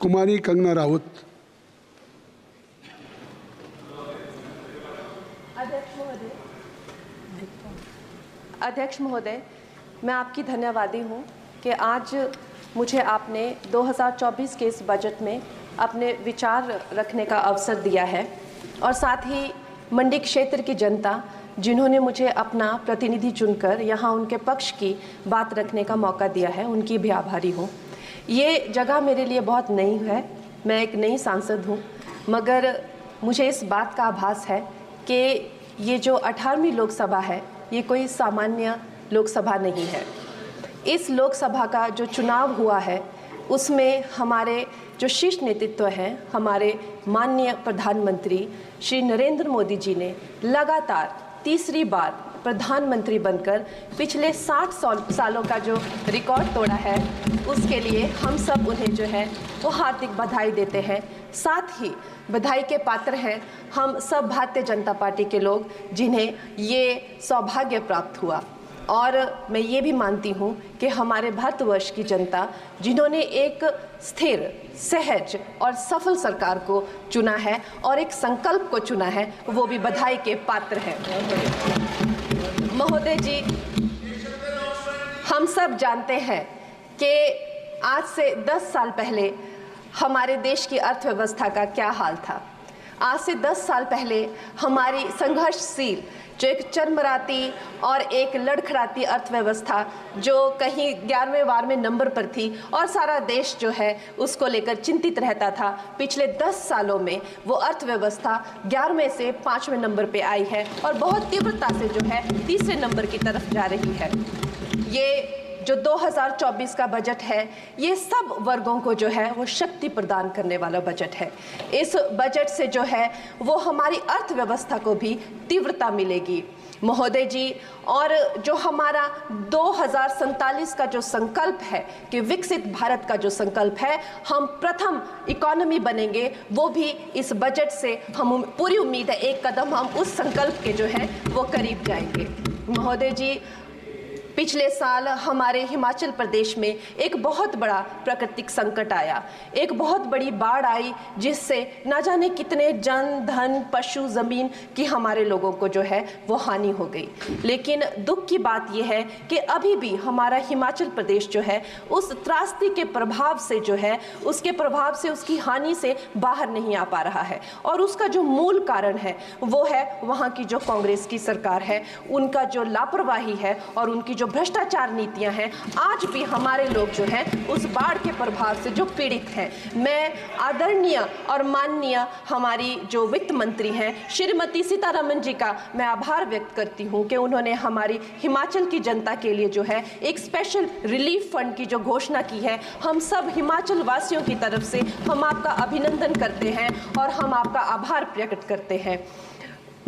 कुमारी कंगना राउत। अध्यक्ष महोदय, मैं आपकी धन्यवादी हूँ कि आज मुझे आपने 2024 के इस बजट में अपने विचार रखने का अवसर दिया है और साथ ही मंडी क्षेत्र की जनता जिन्होंने मुझे अपना प्रतिनिधि चुनकर यहाँ उनके पक्ष की बात रखने का मौका दिया है, उनकी भी आभारी हूँ। ये जगह मेरे लिए बहुत नई है, मैं एक नई सांसद हूँ, मगर मुझे इस बात का आभास है कि ये जो 18वीं लोकसभा है ये कोई सामान्य लोकसभा नहीं है। इस लोकसभा का जो चुनाव हुआ है उसमें हमारे जो शीर्ष नेतृत्व हैं, हमारे माननीय प्रधानमंत्री श्री नरेंद्र मोदी जी ने लगातार तीसरी बार प्रधानमंत्री बनकर पिछले 60 सालों का जो रिकॉर्ड तोड़ा है, उसके लिए हम सब उन्हें जो है वो हार्दिक बधाई देते हैं। साथ ही बधाई के पात्र हैं हम सब भारतीय जनता पार्टी के लोग जिन्हें ये सौभाग्य प्राप्त हुआ। और मैं ये भी मानती हूँ कि हमारे भारतवर्ष की जनता जिन्होंने एक स्थिर, सहज और सफल सरकार को चुना है और एक संकल्प को चुना है, वो भी बधाई के पात्र हैं। महोदय जी, हम सब जानते हैं कि आज से 10 साल पहले हमारे देश की अर्थव्यवस्था का क्या हाल था। आज से 10 साल पहले हमारी संघर्षशील जो एक चरमराती और एक लड़खड़ाती अर्थव्यवस्था जो कहीं 11वें-12वें नंबर पर थी और सारा देश जो है उसको लेकर चिंतित रहता था, पिछले 10 सालों में वो अर्थव्यवस्था 11वें से 5वें नंबर पे आई है और बहुत तीव्रता से जो है तीसरे नंबर की तरफ जा रही है। ये जो 2024 का बजट है ये सब वर्गों को जो है वो शक्ति प्रदान करने वाला बजट है। इस बजट से जो है वो हमारी अर्थव्यवस्था को भी तीव्रता मिलेगी महोदय जी। और जो हमारा 2047 का जो संकल्प है कि विकसित भारत का जो संकल्प है, हम प्रथम इकोनॉमी बनेंगे, वो भी इस बजट से हम पूरी उम्मीद है एक कदम हम उस संकल्प के जो है वो करीब जाएंगे। महोदय जी, पिछले साल हमारे हिमाचल प्रदेश में एक बहुत बड़ा प्राकृतिक संकट आया, एक बहुत बड़ी बाढ़ आई जिससे ना जाने कितने जन, धन, पशु, ज़मीन की हमारे लोगों को जो है वो हानि हो गई। लेकिन दुख की बात यह है कि अभी भी हमारा हिमाचल प्रदेश जो है उस त्रासदी के प्रभाव से जो है उसके प्रभाव से, उसकी हानि से बाहर नहीं आ पा रहा है। और उसका जो मूल कारण है वो है वहाँ की जो कांग्रेस की सरकार है, उनका जो लापरवाही है और उनकी जो भ्रष्टाचार नीतियां हैं। आज भी हमारे लोग जो हैं उस बाढ़ के प्रभाव से जो पीड़ित हैं। मैं आदरणीय और माननीय हमारी जो वित्त मंत्री हैं श्रीमती सीतारमण जी का मैं आभार व्यक्त करती हूं कि उन्होंने हमारी हिमाचल की जनता के लिए जो है एक स्पेशल रिलीफ फंड की जो घोषणा की है। हम सब हिमाचल वासियों की तरफ से हम आपका अभिनंदन करते हैं और हम आपका आभार प्रकट करते हैं।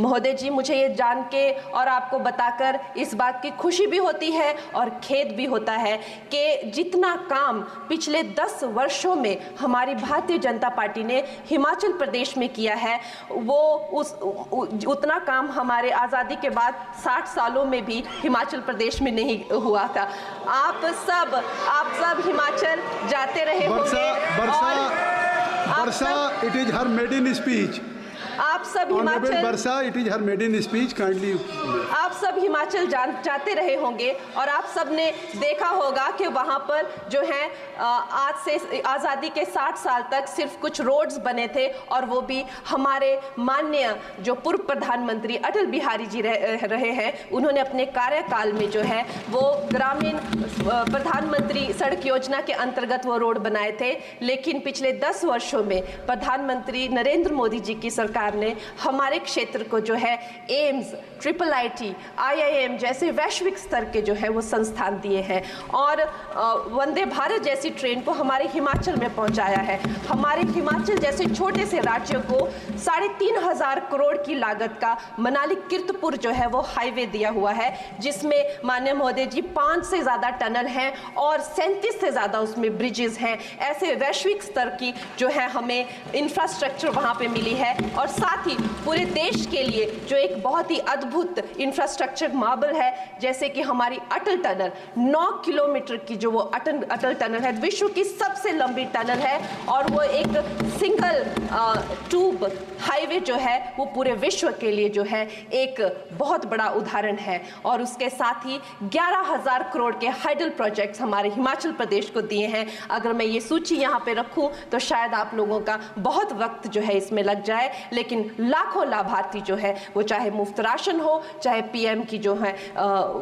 महोदय जी, मुझे ये जान के और आपको बताकर इस बात की खुशी भी होती है और खेद भी होता है कि जितना काम पिछले 10 वर्षों में हमारी भारतीय जनता पार्टी ने हिमाचल प्रदेश में किया है वो उतना काम हमारे आज़ादी के बाद 60 सालों में भी हिमाचल प्रदेश में नहीं हुआ था। आप सब हिमाचल जाते रहे होंगे। Varsha, it is her maiden speech. आप सब Himachal Varsha, it is her maiden speech, kindly. आप सब हिमाचल जाते रहे होंगे और आप सब ने देखा होगा कि वहाँ पर जो है आज से आज़ादी के 60 साल तक सिर्फ कुछ रोड्स बने थे और वो भी हमारे माननीय जो पूर्व प्रधानमंत्री अटल बिहारी जी रहे हैं, उन्होंने अपने कार्यकाल में जो है वो ग्रामीण प्रधानमंत्री सड़क योजना के अंतर्गत वो रोड बनाए थे। लेकिन पिछले 10 वर्षों में प्रधानमंत्री नरेंद्र मोदी जी की सरकार ने हमारे क्षेत्र को जो है एम्स, IIIT, IIM जैसे वैश्विक स्तर के जो है वो संस्थान दिए हैं और वंदे भारत जैसी ट्रेन को हमारे हिमाचल में पहुंचाया है। हमारे हिमाचल जैसे छोटे से राज्यों को 3,500 करोड़ की लागत का मनाली कीर्तपुर जो है वो हाईवे दिया हुआ है, जिसमें माननीय महोदय जी 5 से ज़्यादा टनल हैं और 37 से ज़्यादा उसमें ब्रिजेस हैं। ऐसे वैश्विक स्तर की जो है हमें इंफ्रास्ट्रक्चर वहाँ पे मिली है और साथ ही पूरे देश के लिए जो एक बहुत ही अद्भुत इंफ्रास्ट्रक्चर मार्बल है, जैसे कि हमारी अटल टनल 9 किलोमीटर की जो वो अटल टनल है, विश्व की सबसे लंबी टनल है और वो एक सिंगल ट्यूब हाईवे जो है वो पूरे विश्व के लिए जो है एक बहुत बड़ा उदाहरण है। और उसके साथ ही 11,000 करोड़ के हाइडल प्रोजेक्ट्स हमारे हिमाचल प्रदेश को दिए हैं। अगर मैं ये सूची यहाँ पे रखूँ तो शायद आप लोगों का बहुत वक्त जो है इसमें लग जाए, लेकिन लाखों लाभार्थी जो है वो चाहे मुफ्त राशन हो, चाहे पीएम की जो है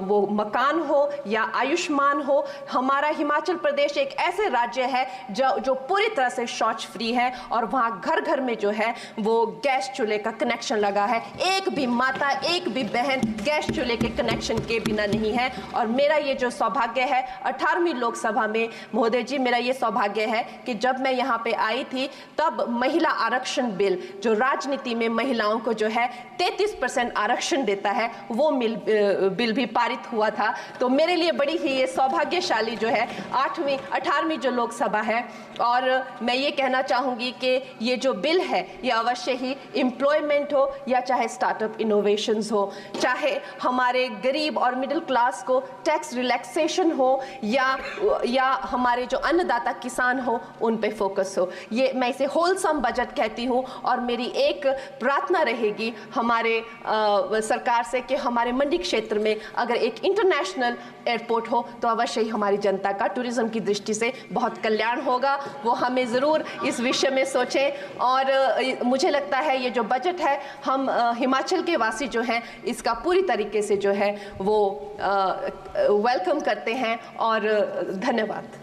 वो मकान हो या आयुष्मान हो, हमारा हिमाचल प्रदेश एक ऐसे राज्य है जो पूरी तरह से शौच फ्री है और वहाँ घर घर में जो है वो गैस चूल्हे का कनेक्शन लगा है। एक भी माता, एक भी बहन गैस चूल्हे के कनेक्शन के बिना नहीं है। और मेरा ये जो सौभाग्य है 18वीं लोकसभा में, महोदय जी, मेरा ये सौभाग्य है कि जब मैं यहाँ पे आई थी तब महिला आरक्षण बिल जो राजनीति में महिलाओं को जो है 33% आरक्षण देता है, वो बिल भी पारित हुआ था। तो मेरे लिए बड़ी ही ये सौभाग्यशाली जो है 18वीं जो लोकसभा है। और मैं ये कहना चाहूँगी कि ये जो बिल है ये अवश्य ही एम्प्लॉयमेंट हो या चाहे स्टार्टअप इनोवेशंस हो, चाहे हमारे गरीब और मिडिल क्लास को टैक्स रिलैक्सेशन हो या हमारे जो अन्नदाता किसान हो उन पे फोकस हो। ये मैं इसे होलसम बजट कहती हूँ। और मेरी एक प्रार्थना रहेगी हमारे सरकार से कि हमारे मंडी क्षेत्र में अगर एक इंटरनेशनल एयरपोर्ट हो तो अवश्य ही हमारी जनता का टूरिज्म की दृष्टि से बहुत कल्याण होगा। वो हमें ज़रूर इस विषय में सोचें। और मुझे लगता है ये जो बजट है हम हिमाचल के वासी जो हैं इसका पूरी तरीके से जो है वो वेलकम करते हैं। और धन्यवाद।